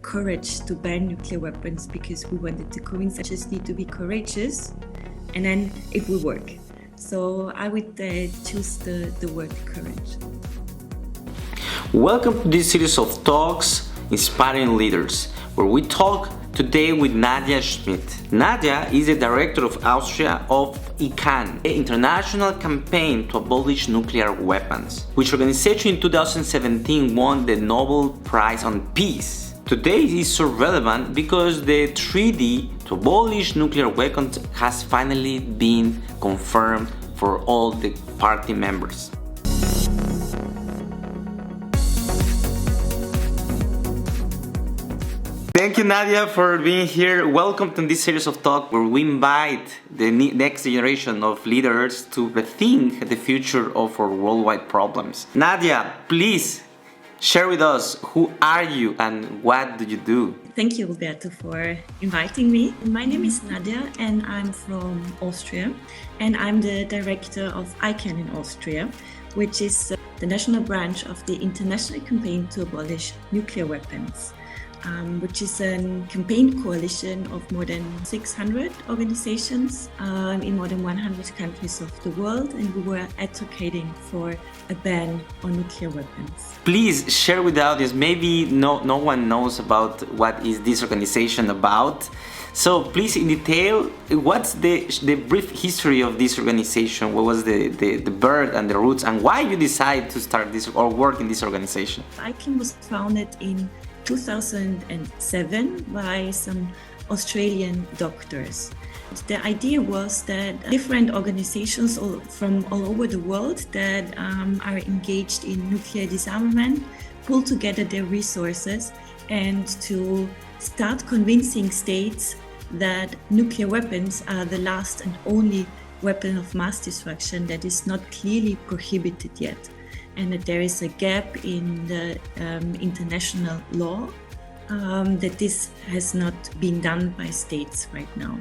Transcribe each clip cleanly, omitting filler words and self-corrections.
courage to ban nuclear weapons because we wanted to convince us just need to be courageous and then it will work. So I would choose the word courage. Welcome to this series of talks, Inspiring Leaders, where we talk today with Nadja Schmidt. Nadja is the director of Austria of ICAN, the international campaign to abolish nuclear weapons, which organization in 2017 won the Nobel Prize on Peace. Today it is so relevant because the treaty to abolish nuclear weapons has finally been confirmed for all the party members. Thank you, Nadja, for being here. Welcome to this series of talk where we invite the next generation of leaders to rethink the future of our worldwide problems. Nadja, please share with us who are you and what do you do? Thank you, Alberto, for inviting me. My name is Nadja and I'm from Austria, and I'm the director of ICAN in Austria, which is the national branch of the international campaign to abolish nuclear weapons. Which is a campaign coalition of more than 600 organizations in more than 100 countries of the world, and we were advocating for a ban on nuclear weapons. Please share with the audience, maybe no one knows about what is this organization about. So please, in detail, what's the brief history of this organization? What was the birth and the roots, and why you decided to start this or work in this organization? ICAN was founded in 2007 by some Australian doctors. The idea was that different organizations from all over the world that are engaged in nuclear disarmament pull together their resources and to start convincing states that nuclear weapons are the last and only weapon of mass destruction that is not clearly prohibited yet, and that there is a gap in the international law, that this has not been done by states right now.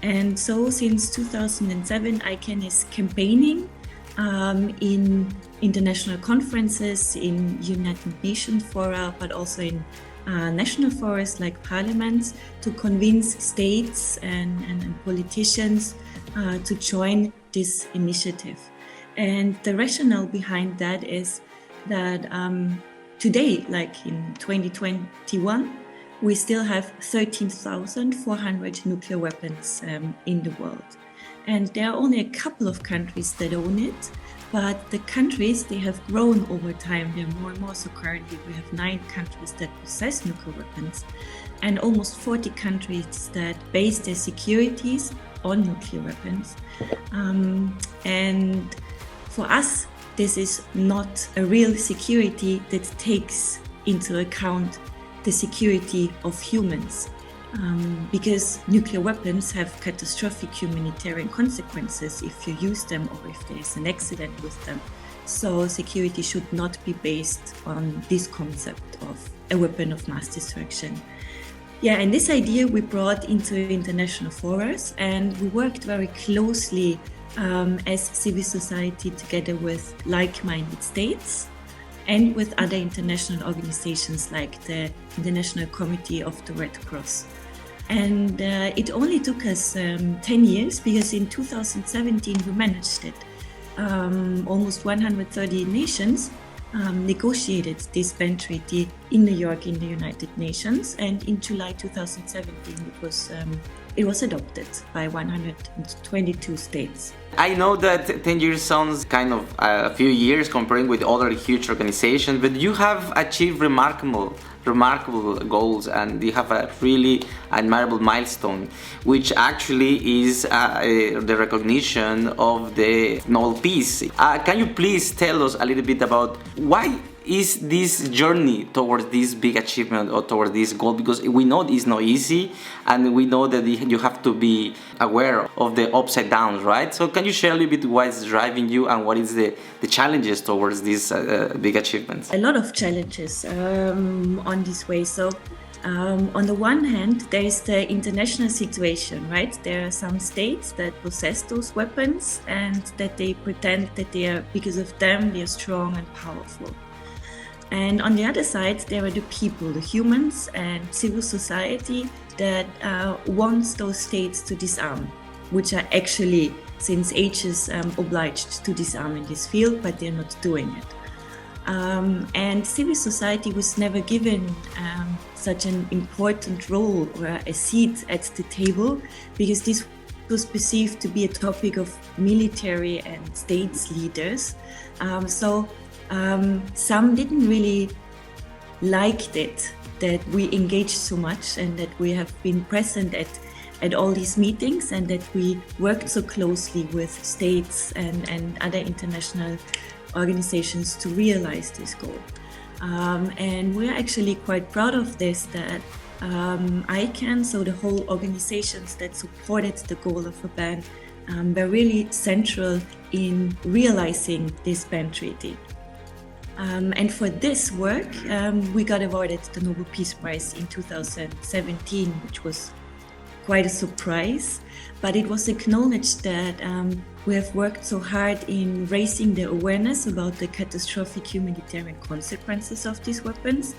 And so since 2007, ICAN is campaigning in international conferences, in United Nations fora, but also in national forums like parliaments, to convince states and politicians to join this initiative. And the rationale behind that is that today, like in 2021, we still have 13,400 nuclear weapons in the world. And there are only a couple of countries that own it, but the countries, they have grown over time. There are more and more. So currently we have 9 countries that possess nuclear weapons and almost 40 countries that base their securities on nuclear weapons. And for us, this is not a real security that takes into account the security of humans, because nuclear weapons have catastrophic humanitarian consequences if you use them or if there is an accident with them. So security should not be based on this concept of a weapon of mass destruction. Yeah, and this idea we brought into international forums, and we worked very closely as civil society together with like-minded states and with other international organizations like the International Committee of the Red Cross. And it only took us 10 years, because in 2017 we managed it. Almost 130 nations negotiated this ban treaty in New York in the United Nations, and in July 2017 it was adopted by 122 states. I know that 10 years sounds kind of a few years comparing with other huge organizations, but you have achieved remarkable goals, and you have a really admirable milestone, which actually is the recognition of the Nobel Peace. Can you please tell us a little bit about why is this journey towards this big achievement or towards this goal? Because we know it's not easy, and we know that you have to be aware of the upside downs, right? So can you share a little bit what is driving you and what is the challenges towards these big achievements? A lot of challenges on this way. So on the one hand, there is the international situation, right? There are some states that possess those weapons and that they pretend that they are, because of them, they are strong and powerful. And on the other side, there are the people, the humans and civil society that wants those states to disarm, which are actually since ages obliged to disarm in this field, but they're not doing it. And civil society was never given such an important role or a seat at the table, because this was perceived to be a topic of military and states leaders. So some didn't really like it, that we engaged so much and that we have been present at all these meetings and that we worked so closely with states and other international organizations to realize this goal. And we're actually quite proud of this, that ICAN, so the whole organizations that supported the goal of a ban, were really central in realizing this ban treaty. And for this work, we got awarded the Nobel Peace Prize in 2017, which was quite a surprise, but it was acknowledged that we have worked so hard in raising the awareness about the catastrophic humanitarian consequences of these weapons.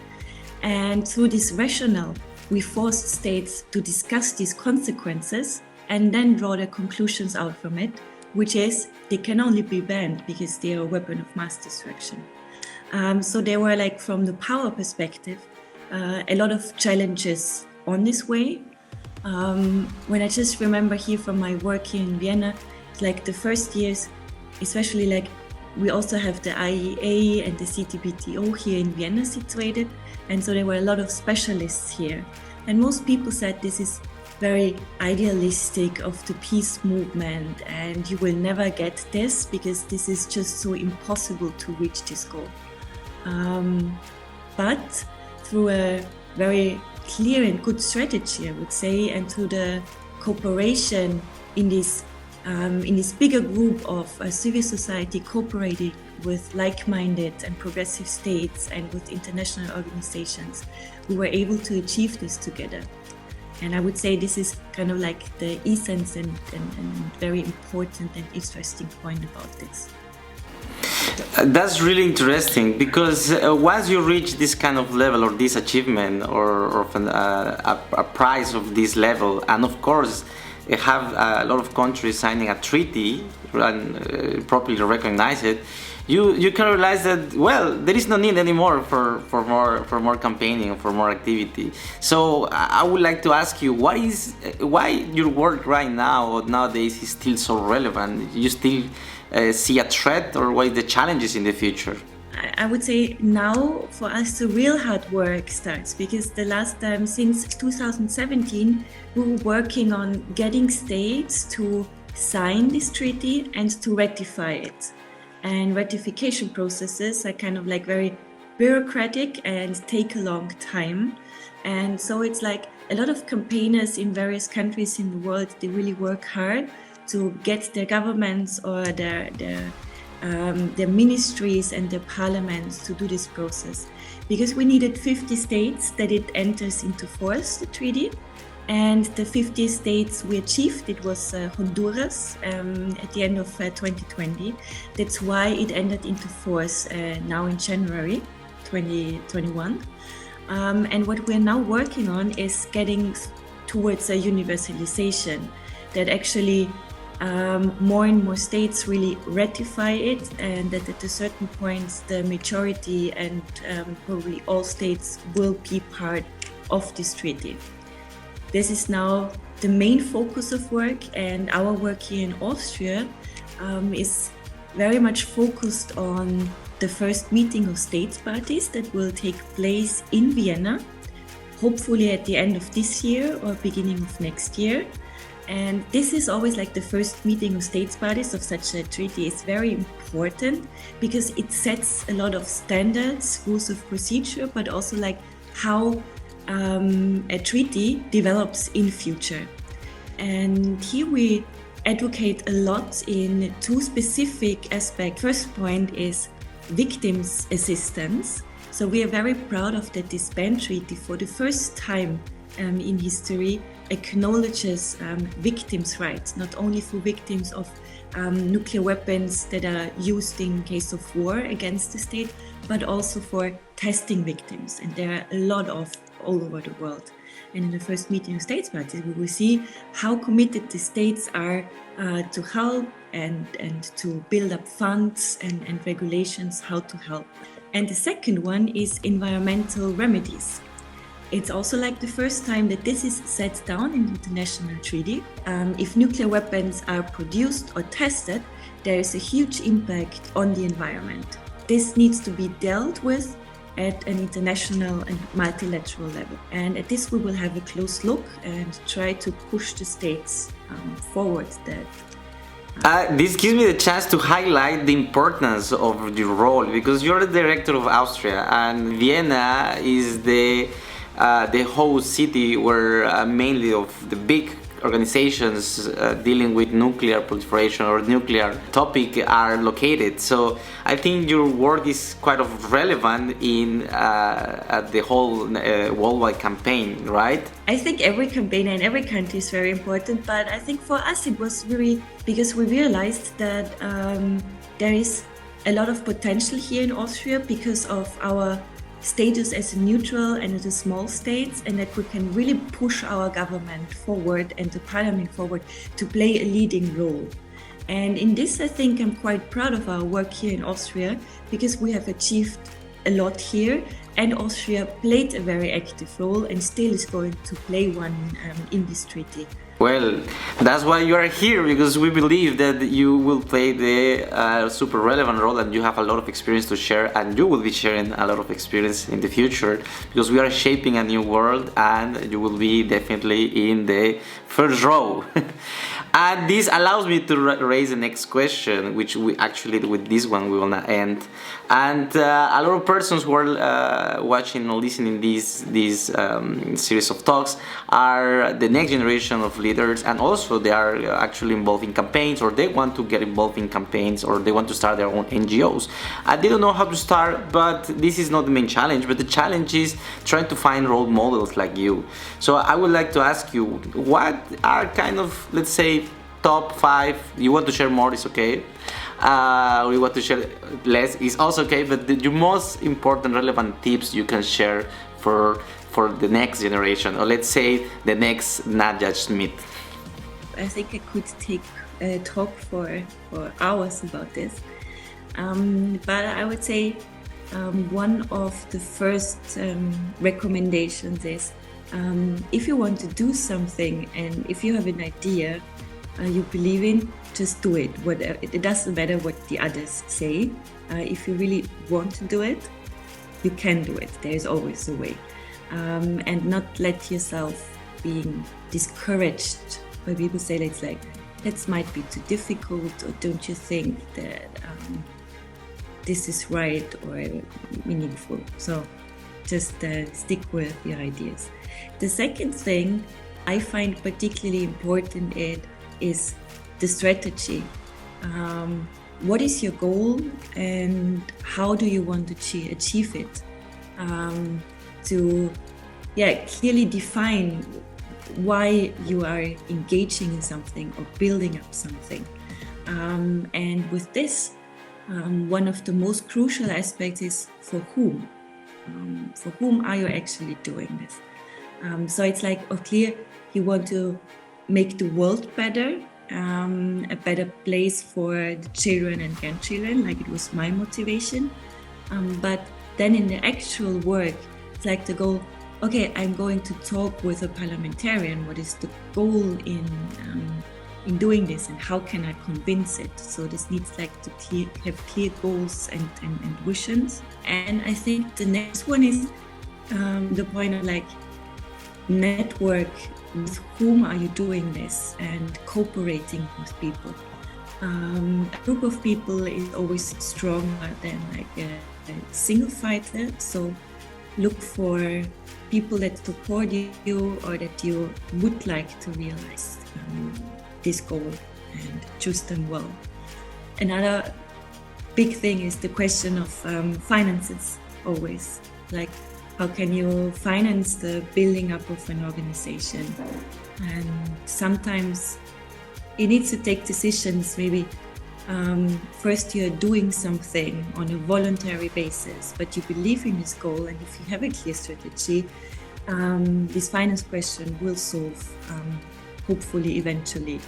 And through this rationale, we forced states to discuss these consequences and then draw their conclusions out from it, which is they can only be banned because they are a weapon of mass destruction. So there were, like, from the power perspective, a lot of challenges on this way. When I just remember here from my work here in Vienna, like the first years, especially, like, we also have the IEA and the CTBTO here in Vienna situated, and so there were a lot of specialists here. And most people said this is very idealistic of the peace movement, and you will never get this because this is just so impossible to reach this goal. But through a very clear and good strategy, I would say, and through the cooperation in this bigger group of civil society cooperating with like-minded and progressive states and with international organizations, we were able to achieve this together. And I would say this is kind of like the essence and very important and interesting point about this. That's really interesting, because once you reach this kind of level or this achievement or a prize of this level, and of course you have a lot of countries signing a treaty and properly recognize it, you can realize that, well, there is no need anymore for more campaigning, for more activity. So I would like to ask you, why your work right now or nowadays is still so relevant? You still see a threat, or what are the challenges in the future? I would say now for us the real hard work starts, because the last time, since 2017, we were working on getting states to sign this treaty and to ratify it. And ratification processes are kind of like very bureaucratic and take a long time. And so it's like a lot of campaigners in various countries in the world, they really work hard to get their governments or their ministries and their parliaments to do this process. Because we needed 50 states that it enters into force, the treaty. And the 50 states we achieved, it was Honduras at the end of 2020. That's why it entered into force now in January 2021. And what we're now working on is getting towards a universalization, that actually more and more states really ratify it, and that at a certain point the majority and probably all states will be part of this treaty. This is now the main focus of work, and our work here in Austria is very much focused on the first meeting of states parties that will take place in Vienna, hopefully at the end of this year or beginning of next year. And this is always like the first meeting of states parties of such a treaty is very important, because it sets a lot of standards, rules of procedure, but also like how a treaty develops in future. And here we advocate a lot in two specific aspects. First point is victims' assistance. So we are very proud of that this ban treaty for the first time in history acknowledges victims' rights, not only for victims of nuclear weapons that are used in case of war against the state, but also for testing victims. And there are a lot of all over the world. And in the first meeting of states parties, we will see how committed the states are to help and to build up funds and regulations, how to help. And the second one is environmental remedies. It's also like the first time that this is set down in the international treaty. If nuclear weapons are produced or tested, there is a huge impact on the environment. This needs to be dealt with at an international and multilateral level. And at this we will have a close look and try to push the states forward. This gives me the chance to highlight the importance of your role, because you're the director of Austria and Vienna is the host city where mainly of the big organizations dealing with nuclear proliferation or nuclear topic are located. So I think your work is quite of relevant in the whole worldwide campaign, right? I think every campaign in every country is very important, but I think for us it was really because we realized that there is a lot of potential here in Austria because of our status as a neutral and as a small states, and that we can really push our government forward and the parliament forward to play a leading role. And in this, I think I'm quite proud of our work here in Austria because we have achieved a lot here, and Austria played a very active role and still is going to play one in this treaty. Well, that's why you are here, because we believe that you will play the super relevant role and you have a lot of experience to share, and you will be sharing a lot of experience in the future because we are shaping a new world and you will be definitely in the first row. And this allows me to raise the next question, which we actually, with this one, we will not end. And a lot of persons who are watching or listening this series of talks are the next generation of leaders, and also they are actually involved in campaigns, or they want to get involved in campaigns, or they want to start their own NGOs. They don't know how to start, but this is not the main challenge. But the challenge is trying to find role models like you. So I would like to ask you, what are kind of, let's say, top 5, you want to share more, is okay. Or you want to share less, is also okay, but your most important relevant tips you can share for the next generation, or let's say the next Nadja Schmidt. I think I could take a talk for hours about this, but I would say one of the first recommendations is if you want to do something and if you have an idea you believe in, just do it. It doesn't matter what the others say. If you really want to do it, you can do it. There is always a way. And not let yourself being discouraged by people say it's like, that might be too difficult, or don't you think that this is right or meaningful. So just stick with your ideas. The second thing I find particularly important is the strategy. What is your goal and how do you want to achieve it? To clearly define why you are engaging in something or building up something. And with this, one of the most crucial aspects is for whom. For whom are you actually doing this? So it's like, clear, you want to make the world better, a better place for the children and grandchildren, like it was my motivation. But then in the actual work, it's like the goal, okay, I'm going to talk with a parliamentarian, what is the goal in doing this and how can I convince it? So this needs like to have clear goals and visions. And I think the next one is the point of like network. With whom are you doing this and cooperating with people? A group of people is always stronger than like a single fighter. So look for people that support you or that you would like to realize this goal and choose them well. Another big thing is the question of finances always. Like, how can you finance the building up of an organization? And sometimes it needs to take decisions, maybe first you're doing something on a voluntary basis, but you believe in this goal, and if you have a clear strategy, this finance question will solve, hopefully eventually.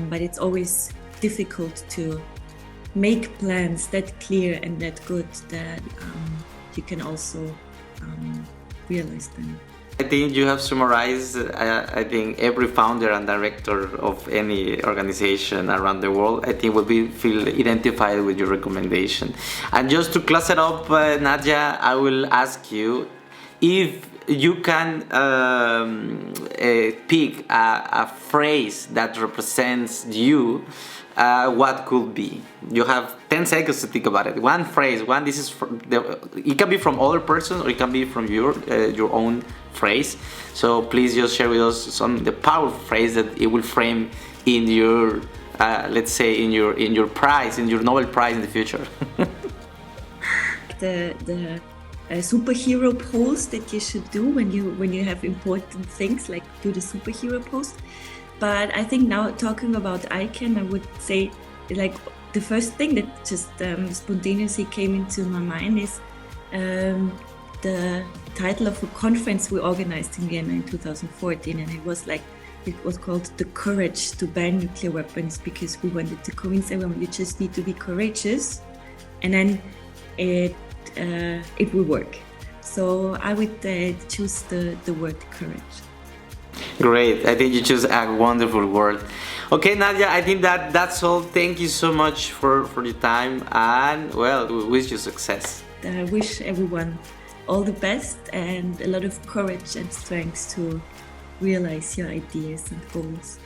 But it's always difficult to make plans that clear and that good that you can also realize them. I think you have summarized, I think every founder and director of any organization around the world, I think will feel identified with your recommendation. And just to close it up, Nadja, I will ask you if you can pick a phrase that represents you. What could be? You have 10 seconds to think about it. One phrase, it can be from other person or it can be from your own phrase. So please just share with us the powerful phrase that it will frame in your, let's say, in your prize, in your Nobel Prize in the future. the superhero pose that you should do when you have important things, like do the superhero pose. But I think now, talking about ICAN, I would say, like, the first thing that just spontaneously came into my mind is the title of a conference we organized in Vienna in 2014, and it was called The Courage to Ban Nuclear Weapons, because we wanted to convince everyone you just need to be courageous, and then it will work. So I would choose the word courage. Great, I think you choose a wonderful word. Okay, Nadja, I think that's all. Thank you so much for your time, and well, we wish you success. I wish everyone all the best and a lot of courage and strength to realize your ideas and goals.